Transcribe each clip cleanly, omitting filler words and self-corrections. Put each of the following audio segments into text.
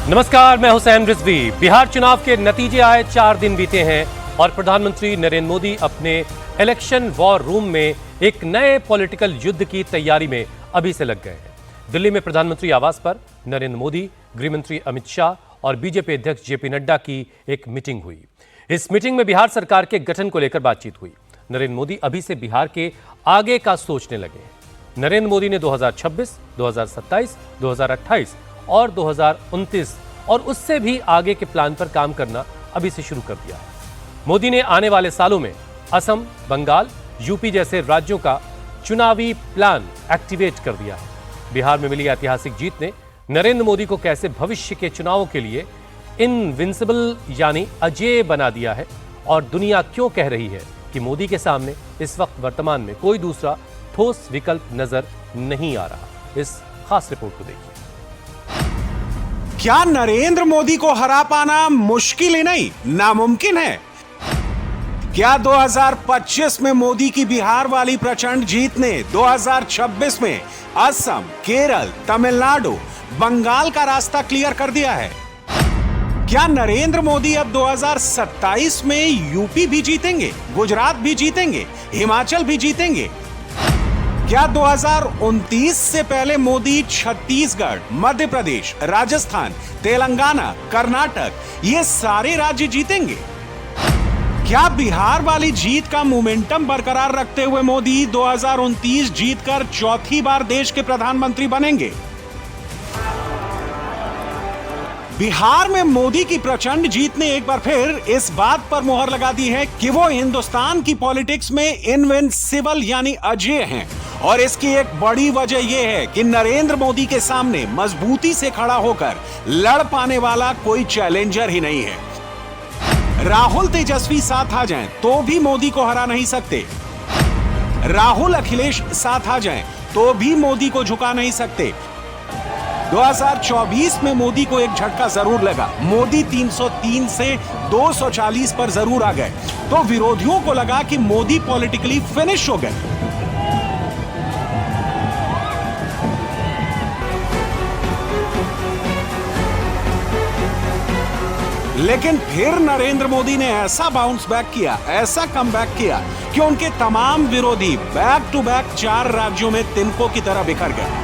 नमस्कार, मैं हुसैन रिजवी। बिहार चुनाव के नतीजे आए 4 दिन बीते हैं और प्रधानमंत्री नरेंद्र मोदी अपने इलेक्शन वॉर रूम में एक नए पॉलिटिकल युद्ध की तैयारी में अभी से लग गए हैं। दिल्ली में प्रधानमंत्री आवास पर नरेंद्र मोदी, गृहमंत्री अमित शाह और बीजेपी अध्यक्ष जेपी नड्डा की एक मीटिंग हुई। इस मीटिंग में बिहार सरकार के गठन को लेकर बातचीत हुई। नरेंद्र मोदी अभी से बिहार के आगे का सोचने लगे। नरेंद्र मोदी ने 2026, 2027, 2028 और 2029 और उससे भी आगे के प्लान पर काम करना अभी से शुरू कर दिया है। मोदी ने आने वाले सालों में असम, बंगाल, यूपी जैसे राज्यों का चुनावी प्लान एक्टिवेट कर दिया है। बिहार में मिली ऐतिहासिक जीत ने नरेंद्र मोदी को कैसे भविष्य के चुनावों के लिए इनविंसिबल यानी अजेय बना दिया है और दुनिया क्यों कह रही है कि मोदी के सामने इस वक्त वर्तमान में कोई दूसरा ठोस विकल्प नजर नहीं आ रहा। इस खास रिपोर्ट को देखिए। क्या नरेंद्र मोदी को हरा पाना मुश्किल ही नहीं, नामुमकिन है? क्या 2025 में मोदी की बिहार वाली प्रचंड जीत ने 2026 में असम, केरल, तमिलनाडु, बंगाल का रास्ता क्लियर कर दिया है? क्या नरेंद्र मोदी अब 2027 में यूपी भी जीतेंगे, गुजरात भी जीतेंगे, हिमाचल भी जीतेंगे? क्या 2029 से पहले मोदी छत्तीसगढ़, मध्य प्रदेश, राजस्थान, तेलंगाना, कर्नाटक ये सारे राज्य जीतेंगे? क्या बिहार वाली जीत का मोमेंटम बरकरार रखते हुए मोदी 2029 जीतकर चौथी बार देश के प्रधानमंत्री बनेंगे? बिहार में मोदी की प्रचंड जीत ने एक बार फिर इस बात पर मुहर लगा दी है कि वो हिंदुस्तान की पॉलिटिक्स में इनविंसिबल यानी अजेय हैं। और इसकी एक बड़ी वजह यह है कि नरेंद्र मोदी के सामने मजबूती से खड़ा होकर लड़ पाने वाला कोई चैलेंजर ही नहीं है। राहुल तेजस्वी साथ आ जाएं तो भी मोदी को हरा नहीं सकते। राहुल अखिलेश साथ आ जाएं तो भी मोदी को झुका नहीं सकते। 2024 में मोदी को एक झटका जरूर लगा। मोदी 303 से 240 पर जरूर आ गए तो विरोधियों को लगा कि मोदी पॉलिटिकली फिनिश हो गए। लेकिन फिर नरेंद्र मोदी ने ऐसा बाउंस बैक किया, ऐसा कमबैक किया कि उनके तमाम विरोधी बैक टू बैक 4 राज्यों में तिनकों की तरह बिखर गए।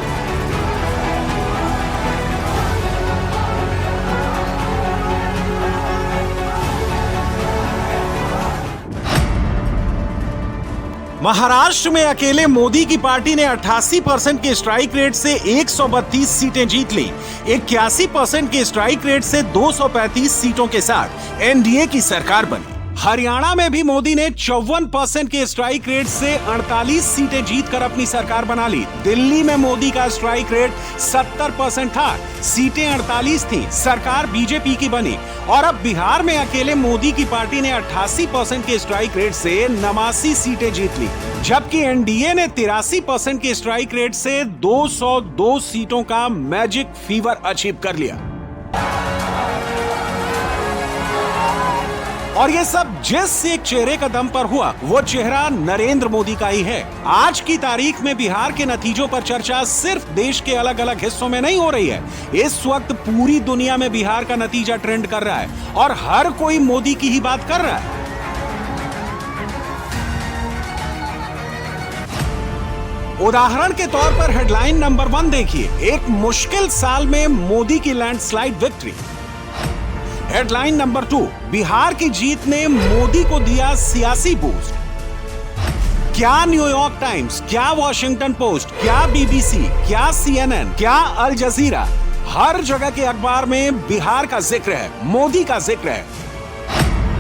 महाराष्ट्र में अकेले मोदी की पार्टी ने 88% के स्ट्राइक रेट से 132 सीटें जीत ली। 81% के स्ट्राइक रेट से 235 सीटों के साथ एनडीए की सरकार बनी। हरियाणा में भी मोदी ने 54% के स्ट्राइक रेट से 48 सीटें जीतकर अपनी सरकार बना ली। दिल्ली में मोदी का स्ट्राइक रेट 70% था, सीटें 48 थी, सरकार बीजेपी की बनी। और अब बिहार में अकेले मोदी की पार्टी ने 88% के स्ट्राइक रेट से 89 सीटें जीत ली, जबकि एनडीए ने 83% के स्ट्राइक रेट से 202 सीटों का मैजिक फीवर अचीव कर लिया। और ये सब जिस एक चेहरे का दम पर हुआ वो चेहरा नरेंद्र मोदी का ही है। आज की तारीख में बिहार के नतीजों पर चर्चा सिर्फ देश के अलग अलग हिस्सों में नहीं हो रही है। इस वक्त पूरी दुनिया में बिहार का नतीजा ट्रेंड कर रहा है और हर कोई मोदी की ही बात कर रहा है। उदाहरण के तौर पर हेडलाइन नंबर 1 देखिए, एक मुश्किल साल में मोदी की landslide victory. Headline number 2, Bihar की जीत ने मोदी को दिया सियासी बूस्ट। क्या न्यूयॉर्क टाइम्स, क्या वॉशिंगटन पोस्ट, क्या बीबीसी, क्या सीएनएन, क्या अल जजीरा, हर जगह के अखबार में बिहार का जिक्र है, मोदी का जिक्र है।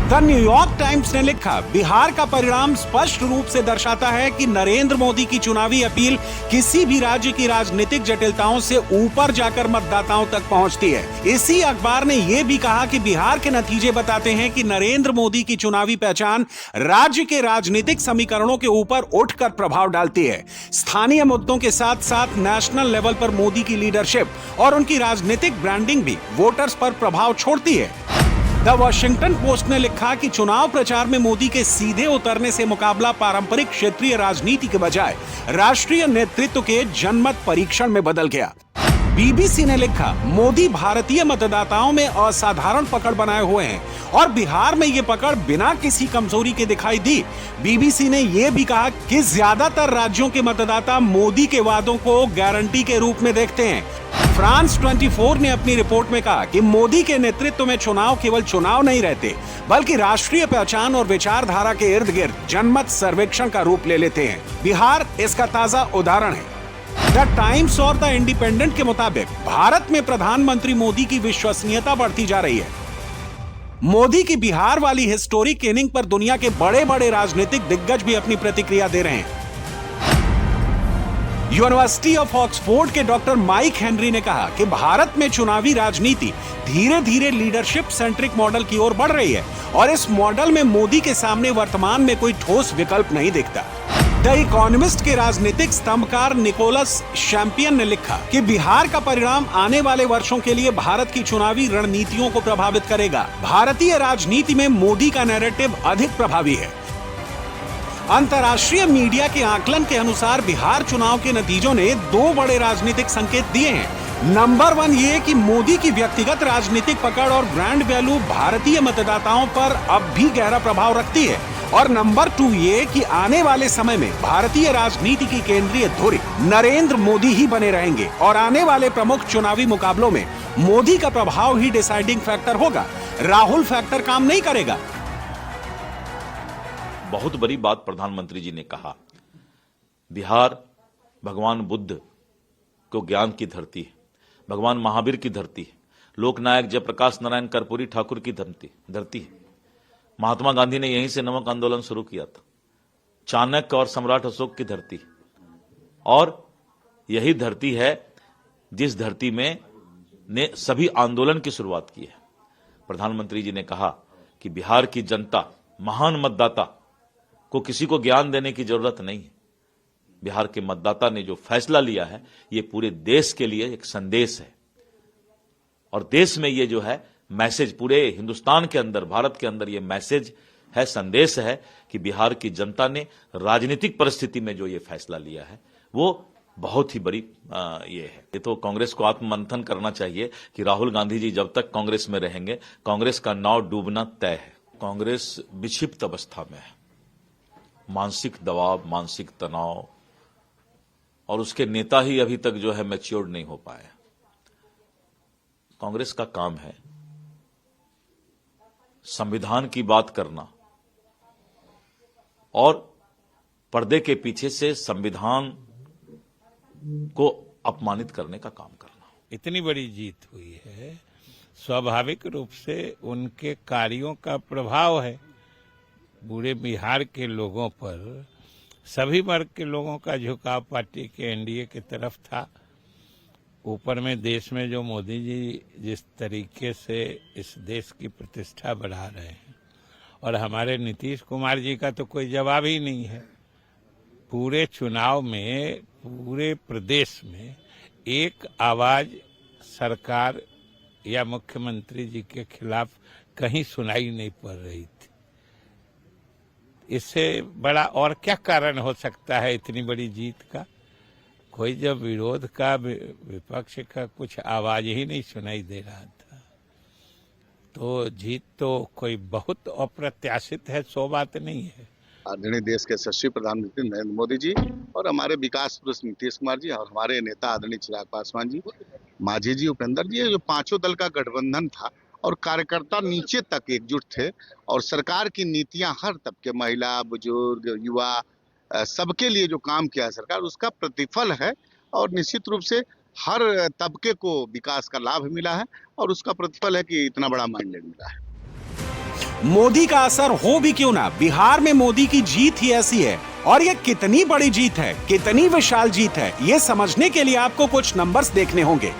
द न्यूयॉर्क टाइम्स ने लिखा, बिहार का परिणाम स्पष्ट रूप से दर्शाता है कि नरेंद्र मोदी की चुनावी अपील किसी भी राज्य की राजनीतिक जटिलताओं से ऊपर जाकर मतदाताओं तक पहुंचती है। इसी अखबार ने यह भी कहा कि बिहार के नतीजे बताते हैं कि नरेंद्र मोदी की चुनावी पहचान राज्य के राजनीतिक समीकरणों के ऊपर उठकर प्रभाव डालती है। स्थानीय मुद्दों के साथ साथ नेशनल लेवल पर मोदी की लीडरशिप और उनकी राजनीतिक ब्रांडिंग भी वोटर्स पर प्रभाव छोड़ती है। द वॉशिंगटन पोस्ट ने लिखा कि चुनाव प्रचार में मोदी के सीधे उतरने से मुकाबला पारंपरिक क्षेत्रीय राजनीति के बजाय राष्ट्रीय नेतृत्व के जनमत परीक्षण में बदल गया। बीबीसी ने लिखा, मोदी भारतीय मतदाताओं में असाधारण पकड़ बनाए हुए हैं और बिहार में ये पकड़ बिना किसी कमजोरी के दिखाई दी। बीबीसी ने यह भी कहा कि ज्यादातर राज्यों के मतदाता मोदी के वादों को गारंटी के रूप में देखते हैं। फ्रांस 24 ने अपनी रिपोर्ट में कहा कि मोदी के नेतृत्व में चुनाव केवल चुनाव नहीं रहते, बल्कि राष्ट्रीय पहचान और विचारधारा के इर्द गिर्द जनमत सर्वेक्षण का रूप ले लेते हैं। बिहार इसका ताजा उदाहरण है। द टाइम्स और द इंडिपेंडेंट के मुताबिक भारत में प्रधानमंत्री मोदी की विश्वसनीयता बढ़ती जा रही है। मोदी की बिहार वाली हिस्टोरिक इनिंग पर दुनिया के बड़े बड़े राजनीतिक दिग्गज भी अपनी प्रतिक्रिया दे रहे हैं। यूनिवर्सिटी ऑफ ऑक्सफोर्ड के डॉक्टर माइक हेनरी ने कहा कि भारत में चुनावी राजनीति धीरे धीरे लीडरशिप सेंट्रिक मॉडल की ओर बढ़ रही है और इस मॉडल में मोदी के सामने वर्तमान में कोई ठोस विकल्प नहीं दिखता। द इकोनॉमिस्ट के राजनीतिक स्तंभकार निकोलस शैंपियन ने लिखा कि बिहार का परिणाम आने वाले वर्षों के लिए भारत की चुनावी रणनीतियों को प्रभावित करेगा। भारतीय राजनीति में मोदी का नैरेटिव अधिक प्रभावी है। अंतर्राष्ट्रीय मीडिया के आकलन के अनुसार बिहार चुनाव के नतीजों ने दो बड़े राजनीतिक संकेत दिए हैं। नंबर 1 ये कि मोदी की व्यक्तिगत राजनीतिक पकड़ और ब्रांड वैल्यू भारतीय मतदाताओं पर अब भी गहरा प्रभाव रखती है, और नंबर 2 ये कि आने वाले समय में भारतीय राजनीति की केंद्रीय धुरी नरेंद्र मोदी ही बने रहेंगे और आने वाले प्रमुख चुनावी मुकाबलों में मोदी का प्रभाव ही डिसाइडिंग फैक्टर होगा। राहुल फैक्टर काम नहीं करेगा। बहुत बड़ी बात प्रधानमंत्री जी ने कहा, बिहार भगवान बुद्ध को ज्ञान की धरती है, भगवान महावीर की धरती है, लोकनायक जयप्रकाश नारायण कर्पूरी ठाकुर की धरती है। महात्मा गांधी ने यहीं से नमक आंदोलन शुरू किया था। चाणक्य और सम्राट अशोक की धरती, और यही धरती है जिस धरती में ने सभी आंदोलन की शुरुआत की है। प्रधानमंत्री जी ने कहा कि बिहार की जनता, महान मतदाता को किसी को ज्ञान देने की जरूरत नहीं है। बिहार के मतदाता ने जो फैसला लिया है, ये पूरे देश के लिए एक संदेश है, और देश में ये जो है मैसेज, पूरे हिंदुस्तान के अंदर, भारत के अंदर ये मैसेज है, संदेश है कि बिहार की जनता ने राजनीतिक परिस्थिति में जो ये फैसला लिया है वो बहुत ही बड़ी ये है। ये तो कांग्रेस को आत्ममंथन करना चाहिए कि राहुल गांधी जी जब तक कांग्रेस में रहेंगे, कांग्रेस का नाव डूबना तय है। कांग्रेस विक्षिप्त अवस्था में है, मानसिक दबाव, मानसिक तनाव, और उसके नेता ही अभी तक जो है मैच्योर्ड नहीं हो पाए। कांग्रेस का काम है संविधान की बात करना और पर्दे के पीछे से संविधान को अपमानित करने का काम करना। इतनी बड़ी जीत हुई है, स्वाभाविक रूप से उनके कार्यों का प्रभाव है पूरे बिहार के लोगों पर। सभी वर्ग के लोगों का झुकाव पार्टी के एनडीए की तरफ था। ऊपर में देश में जो मोदी जी जिस तरीके से इस देश की प्रतिष्ठा बढ़ा रहे हैं, और हमारे नीतीश कुमार जी का तो कोई जवाब ही नहीं है। पूरे चुनाव में पूरे प्रदेश में एक आवाज सरकार या मुख्यमंत्री जी के खिलाफ कहीं सुनाई नहीं पड़ रही थी। इससे बड़ा और क्या कारण हो सकता है इतनी बड़ी जीत का? कोई जब विरोध का, विपक्ष का कुछ आवाज ही नहीं सुनाई दे रहा था, तो जीत तो कोई बहुत अप्रत्याशित है, सो बात नहीं है। आदरणीय देश के यशस्वी प्रधानमंत्री नरेंद्र मोदी जी और हमारे विकास पुरुष नीतीश कुमार जी और हमारे नेता आदरणीय चिराग पासवान जी, मांझी जी, उपेंद्र जी, जो पांचों दल का गठबंधन था और कार्यकर्ता नीचे तक एकजुट थे, और सरकार की नीतियां हर तबके, महिला, बुजुर्ग, युवा, सबके लिए जो काम किया है सरकार, उसका प्रतिफल है। और निश्चित रूप से हर तबके को विकास का लाभ मिला है, और उसका प्रतिफल है कि इतना बड़ा माइंडेड मिला है। मोदी का असर हो भी क्यों ना, बिहार में मोदी की जीत ही ऐसी है, और ये कितनी बड़ी जीत है, कितनी विशाल जीत है, ये समझने के लिए आपको कुछ नंबर्स देखने होंगे।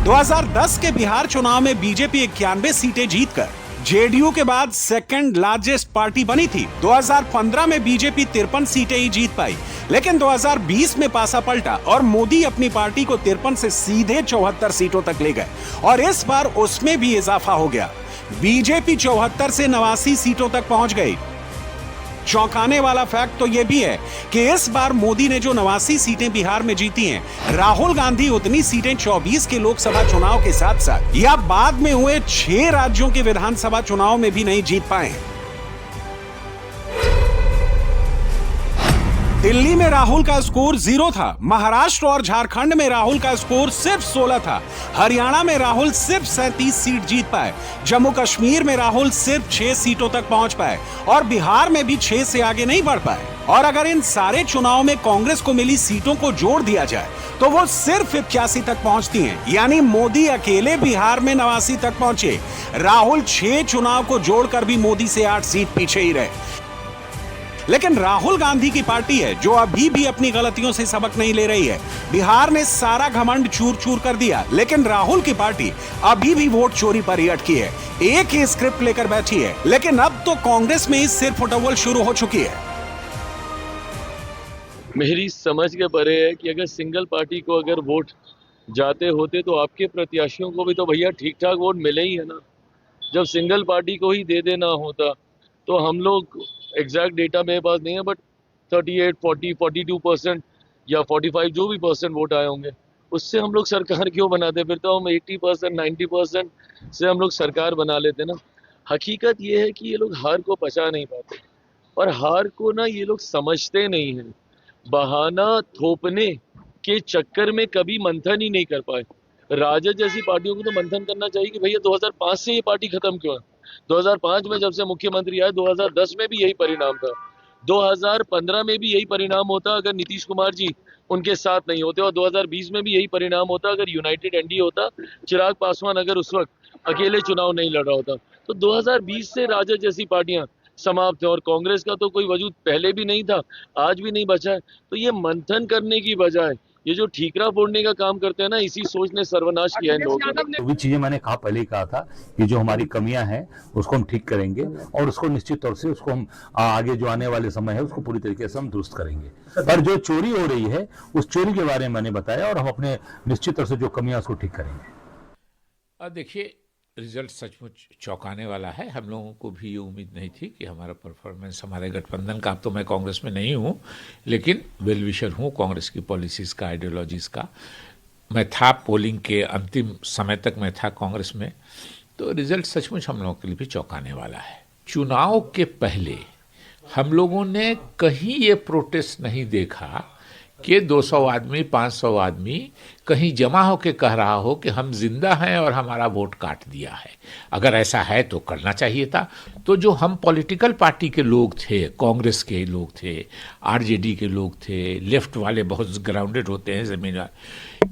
2010 के बिहार चुनाव में बीजेपी 91 सीटें जीतकर जेडीयू के बाद सेकंड लार्जेस्ट पार्टी बनी थी। 2015 में बीजेपी 53 सीटें ही जीत पाई, लेकिन 2020 में पासा पलटा और मोदी अपनी पार्टी को 53 से सीधे 74 सीटों तक ले गए, और इस बार उसमें भी इजाफा हो गया। बीजेपी 74 से 89 सीटों तक पहुंच गई। चौंकाने वाला फैक्ट तो यह भी है कि इस बार मोदी ने जो 89 सीटें बिहार में जीती हैं, राहुल गांधी उतनी सीटें 24 के लोकसभा चुनाव के साथ साथ या बाद में हुए 6 राज्यों के विधानसभा चुनाव में भी नहीं जीत पाए। दिल्ली में राहुल का स्कोर 0 था, महाराष्ट्र और झारखंड में राहुल का स्कोर सिर्फ 16 था, हरियाणा में राहुल सिर्फ 37 सीट जीत पाए, जम्मू कश्मीर में राहुल सिर्फ 6 सीटों तक पहुंच पाए और बिहार में भी 6 से आगे नहीं बढ़ पाए। और अगर इन सारे चुनाव में कांग्रेस को मिली सीटों को जोड़ दिया जाए तो वो सिर्फ 81 तक पहुंचती हैं, यानी मोदी अकेले बिहार में 89 तक पहुंचे। राहुल 6 चुनाव को जोड़कर भी मोदी से 8 सीट पीछे ही रहे। लेकिन राहुल गांधी की पार्टी है जो अभी भी अपनी गलतियों से सबक नहीं ले रही है। बिहार ने सारा घमंड चूर चूर कर दिया, लेकिन राहुल की पार्टी अभी भी वोट चोरी पर ही अटकी है, एक ही स्क्रिप्ट लेकर बैठी है। लेकिन अब तो कांग्रेस में ही सिर फुटबॉल शुरू हो चुकी है। मेरी समझ के परे है कि अगर सिंगल पार्टी को अगर वोट जाते होते तो आपके प्रत्याशियों को भी तो भैया ठीक ठाक वोट मिले ही है ना। जब सिंगल पार्टी को ही दे देना होता तो हम लोग एग्जैक्ट डेटा मेरे पास नहीं है, बट 38, 40, 42% या 45 जो भी परसेंट वोट आए होंगे उससे हम लोग सरकार क्यों बनाते? फिर तो हम 80%, 90% से हम लोग सरकार बना लेते ना। हकीकत ये है कि ये लोग हार को पचा नहीं पाते और हार को ना ये लोग समझते नहीं हैं। बहाना थोपने के चक्कर में कभी मंथन ही नहीं कर पाए। राजद जैसी पार्टियों को तो मंथन करना चाहिए कि भैया 2005 से ये पार्टी खत्म क्यों है। 2005 में जब से मुख्यमंत्री आए, 2010 में भी यही परिणाम था, 2015 में भी यही परिणाम होता अगर नीतीश कुमार जी उनके साथ नहीं होते, और 2020 में भी यही परिणाम होता अगर यूनाइटेड एनडीए होता, चिराग पासवान अगर उस वक्त अकेले चुनाव नहीं लड़ रहा होता। तो 2020 से राजद जैसी पार्टियां समाप्त है और कांग्रेस का तो कोई वजूद पहले भी नहीं था, आज भी नहीं बचा है। तो ये मंथन करने की बजाय ये जो ठीकरा फोड़ने का काम करते हैं ना, इसी सोच ने सर्वनाश किया है इन लोगों का। तो भी चीजें मैंने पहले ही कहा था कि जो हमारी कमियां हैं उसको हम ठीक करेंगे और उसको निश्चित तौर से उसको हम आगे जो आने वाले समय है उसको पूरी तरीके से हम दुरुस्त करेंगे। पर जो चोरी हो रही है उस चोरी के बारे में मैंने बताया और हम अपने निश्चित तौर से जो कमियां उसको ठीक करेंगे। देखिए, रिजल्ट सचमुच चौंकाने वाला है। हम लोगों को भी ये उम्मीद नहीं थी कि हमारा परफॉर्मेंस, हमारे गठबंधन का, अब तो मैं कांग्रेस में नहीं हूँ लेकिन वेल विशर हूँ कांग्रेस की पॉलिसीज़ का, आइडियोलॉजीज़ का। मैं था पोलिंग के अंतिम समय तक मैं था कांग्रेस में। तो रिजल्ट सचमुच हम लोगों के लिए भी चौंकाने वाला है। चुनाव के पहले हम लोगों ने कहीं ये प्रोटेस्ट नहीं देखा कि 200 आदमी, 500 आदमी कहीं जमा होकर कह रहा हो कि हम जिंदा हैं और हमारा वोट काट दिया है। अगर ऐसा है तो करना चाहिए था। तो जो हम पॉलिटिकल पार्टी के लोग थे, कांग्रेस के लोग थे, आरजेडी के लोग थे, लेफ्ट वाले बहुत ग्राउंडेड होते हैं जमीन,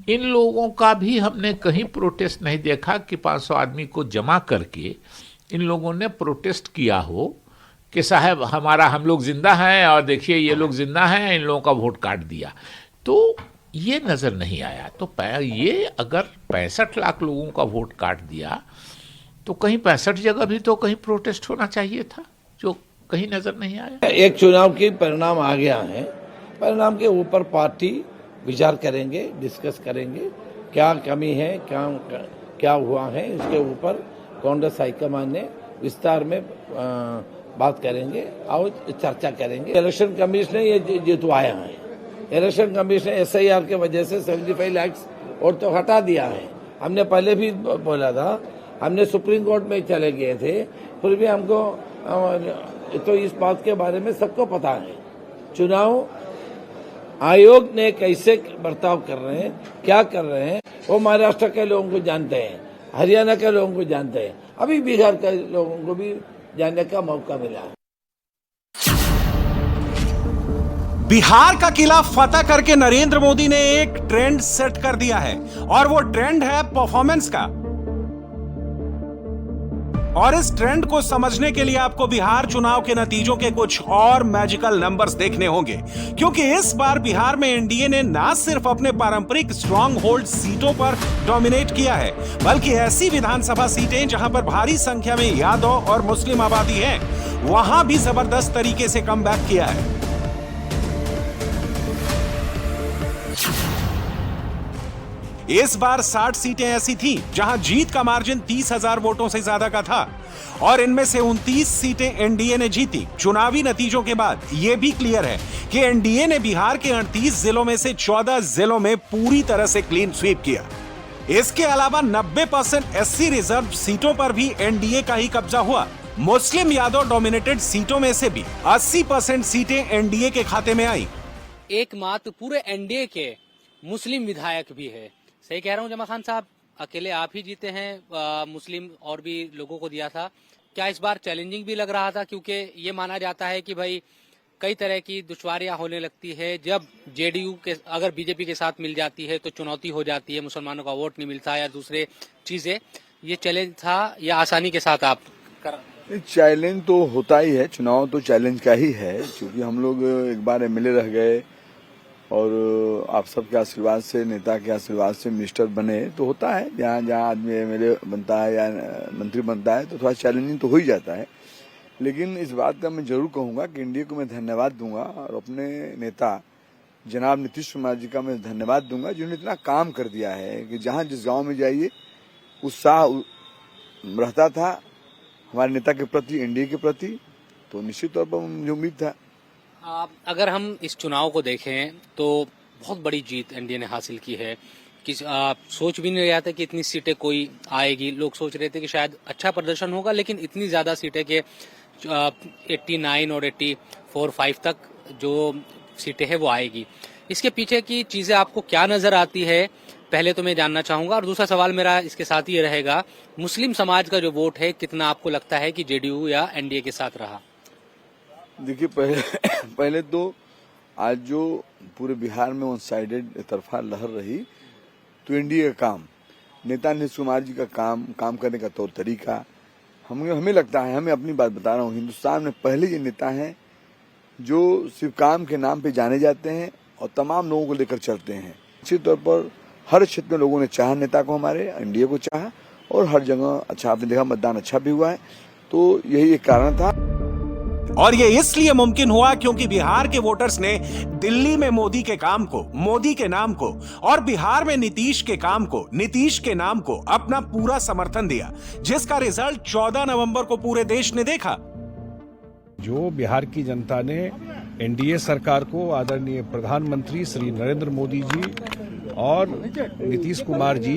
इन लोगों का भी हमने कहीं प्रोटेस्ट नहीं देखा कि 500 आदमी को जमा करके इन लोगों ने प्रोटेस्ट किया हो कि साहब हम लोग जिंदा हैं और देखिए ये लोग जिंदा हैं, इन लोगों का वोट काट दिया। तो ये नज़र नहीं आया। तो ये अगर 65 लाख लोगों का वोट काट दिया तो कहीं 65 जगह भी तो कहीं प्रोटेस्ट होना चाहिए था, जो कहीं नज़र नहीं आया। एक चुनाव की परिणाम आ गया है, परिणाम के ऊपर पार्टी विचार करेंगे, डिस्कस करेंगे, क्या कमी है, क्या हुआ है, इसके ऊपर कांग्रेस हाईकमान ने विस्तार में बात करेंगे और चर्चा करेंगे। इलेक्शन कमीशन ने ये जितवाया है। इलेक्शन कमीशन ने SIR के वजह से 75 लाख और तो हटा दिया है। हमने पहले भी बोला था, हमने सुप्रीम कोर्ट में चले गए थे, फिर भी हमको तो इस बात के बारे में सबको पता है चुनाव आयोग ने कैसे बर्ताव कर रहे हैं, क्या कर रहे हैं, वो महाराष्ट्र के लोगों को जानते हैं, हरियाणा के लोगों को जानते हैं, अभी बिहार के लोगों को भी जानने का मौका मिला है। बिहार का किला फतह करके नरेंद्र मोदी ने एक ट्रेंड सेट कर दिया है और वो ट्रेंड है परफॉर्मेंस का। और इस ट्रेंड को समझने के लिए आपको बिहार चुनाव के नतीजों के कुछ और मैजिकल नंबर्स देखने होंगे, क्योंकि इस बार बिहार में एनडीए ने ना सिर्फ अपने पारंपरिक स्ट्रॉन्ग होल्ड सीटों पर डोमिनेट किया है, बल्कि ऐसी विधानसभा सीटें जहां पर भारी संख्या में यादव और मुस्लिम आबादी है, वहां भी जबरदस्त तरीके से कमबैक किया है। इस बार 60 सीटें ऐसी थीं जहां जीत का मार्जिन 30,000 वोटों से ज्यादा का था और इनमें से 29 सीटें एनडीए ने जीती। चुनावी नतीजों के बाद यह भी क्लियर है कि एनडीए ने बिहार के 38 जिलों में से 14 जिलों में पूरी तरह से क्लीन स्वीप किया। इसके अलावा 90% एससी रिजर्व सीटों पर भी एनडीए का ही कब्जा हुआ। मुस्लिम यादव डोमिनेटेड सीटों में से भी 80% सीटें एनडीए के खाते में आई। एकमात्र पूरे एनडीए के मुस्लिम विधायक भी है। सही कह रहा हूँ जमा खान साहब, अकेले आप ही जीते हैं, मुस्लिम और भी लोगों को दिया था। क्या इस बार चैलेंजिंग भी लग रहा था, क्योंकि ये माना जाता है कि भाई कई तरह की दुश्वारियां होने लगती है जब जेडीयू के अगर बीजेपी के साथ मिल जाती है तो चुनौती हो जाती है, मुसलमानों का वोट नहीं मिलता या दूसरे चीजें। ये चैलेंज था या आसानी के साथ आप चैलेंज तो होता ही है, चुनाव तो चैलेंज का ही है, क्योंकि हम लोग एक बार एमएलए रह गए और आप सबके आशीर्वाद से, नेता के आशीर्वाद से मिनिस्टर बने, तो होता है जहाँ जहाँ आदमी एमएलए बनता है या मंत्री बनता है तो थोड़ा चैलेंजिंग तो हो ही जाता है। लेकिन इस बात का मैं जरूर कहूँगा कि एनडीए को मैं धन्यवाद दूंगा और अपने नेता जनाब नीतीश कुमार जी का मैं धन्यवाद दूंगा, जिन्होंने इतना काम कर दिया है कि जहाँ जिस गाँव में जाइए उत्साह रहता था हमारे नेता के प्रति, एनडीए के प्रति, तो निश्चित तौर पर मुझे उम्मीद था। अगर हम इस चुनाव को देखें तो बहुत बड़ी जीत एनडीए ने हासिल की है। सोच भी नहीं रहा था कि इतनी सीटें कोई आएगी। लोग सोच रहे थे कि शायद अच्छा प्रदर्शन होगा, लेकिन इतनी ज्यादा सीटें के 89 और 84-85 तक जो सीटें हैं वो आएगी। इसके पीछे की चीजें आपको क्या नजर आती है, पहले तो मैं जानना चाहूंगा। और दूसरा सवाल मेरा इसके साथ ही रहेगा, मुस्लिम समाज का जो वोट है कितना आपको लगता है कि जेडीयू या एनडीए के साथ रहा? देखिए, पहले तो आज जो पूरे बिहार में वन साइडेड तरफा लहर रही, तो एनडीए का काम, नेता नीतीश कुमार जी का काम करने का तौर तरीका, हमें लगता है, हमें अपनी बात बता रहा हूँ, हिंदुस्तान में पहले ये नेता हैं जो सिर्फ काम के नाम पे जाने जाते हैं और तमाम लोगों को लेकर चलते हैं। निश्चित तौर पर हर क्षेत्र में लोगों ने चाहा नेता को, हमारे एनडीए को चाहा, और हर जगह अच्छा आपने देखा, मतदान अच्छा भी हुआ है। तो यही एक कारण था और ये इसलिए मुमकिन हुआ क्योंकि बिहार के वोटर्स ने दिल्ली में मोदी के काम को, मोदी के नाम को, और बिहार में नीतीश के काम को, नीतीश के नाम को अपना पूरा समर्थन दिया, जिसका रिजल्ट 14 नवंबर को पूरे देश ने देखा। जो बिहार की जनता ने एनडीए सरकार को, आदरणीय प्रधानमंत्री श्री नरेंद्र मोदी जी और नीतीश कुमार जी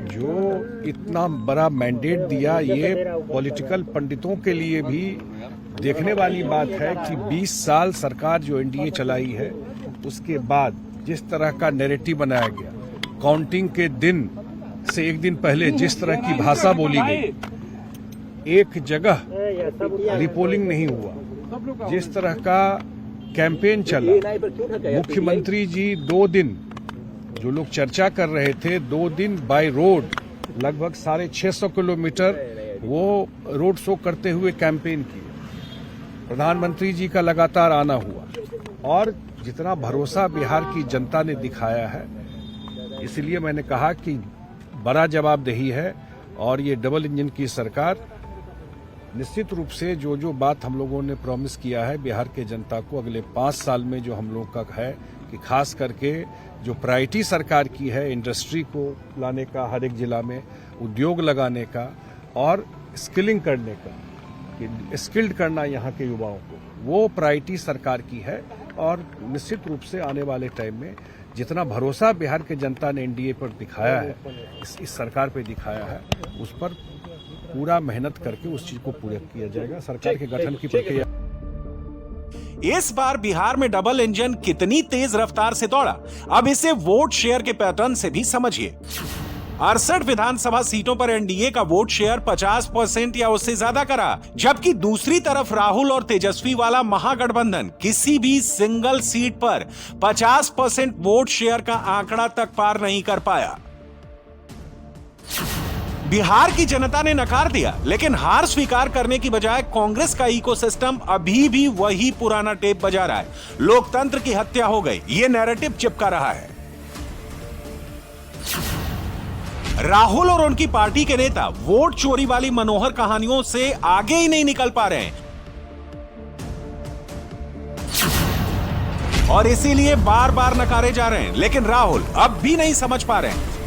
जो इतना बड़ा मैंडेट दिया, ये पॉलिटिकल पंडितों के लिए भी देखने वाली बात है कि 20 साल सरकार जो एनडीए चलाई है, उसके बाद जिस तरह का नैरेटिव बनाया गया, काउंटिंग के दिन से एक दिन पहले जिस तरह की भाषा बोली गई, एक जगह रिपोलिंग नहीं हुआ, जिस तरह का कैंपेन चला, मुख्यमंत्री जी 2 दिन जो लोग चर्चा कर रहे थे, 2 दिन बाय रोड लगभग 650 किलोमीटर वो रोड शो करते हुए कैंपेन किए। प्रधानमंत्री जी का लगातार आना हुआ और जितना भरोसा बिहार की जनता ने दिखाया है, इसलिए मैंने कहा कि बड़ा जवाबदेही है। और ये डबल इंजन की सरकार निश्चित रूप से जो जो बात हम लोगों ने प्रॉमिस किया है बिहार के जनता को अगले 5 साल में, जो हम लोग का है कि खास करके जो प्रायोरिटी सरकार की है, इंडस्ट्री को लाने का, हर एक जिला में उद्योग लगाने का और स्किलिंग करने का, स्किल्ड करना यहाँ के युवाओं को, वो प्रायोरिटी सरकार की है। और निश्चित रूप से आने वाले टाइम में जितना भरोसा बिहार के जनता ने एनडीए पर दिखाया है, इस सरकार पे दिखाया है, उस पर पूरा मेहनत करके उस चीज को पूरा किया जाएगा। सरकार के गठन की प्रक्रिया इस बार बिहार में डबल इंजन कितनी तेज रफ्तार से दौड़ा, अब इसे वोट शेयर के पैटर्न से भी समझिए। 68 विधानसभा सीटों पर एनडीए का वोट शेयर 50% या उससे ज्यादा करा, जबकि दूसरी तरफ राहुल और तेजस्वी वाला महागठबंधन किसी भी सिंगल सीट पर 50% वोट शेयर का आंकड़ा तक पार नहीं कर पाया। बिहार की जनता ने नकार दिया, लेकिन हार स्वीकार करने की बजाय कांग्रेस का इकोसिस्टम अभी भी वही पुराना टेप बजा रहा है। लोकतंत्र की हत्या हो गई, ये नैरेटिव चिपका रहा है। राहुल और उनकी पार्टी के नेता वोट चोरी वाली मनोहर कहानियों से आगे ही नहीं निकल पा रहे हैं और इसीलिए बार बार नकारे जा रहे हैं। लेकिन राहुल अब भी नहीं समझ पा रहे हैं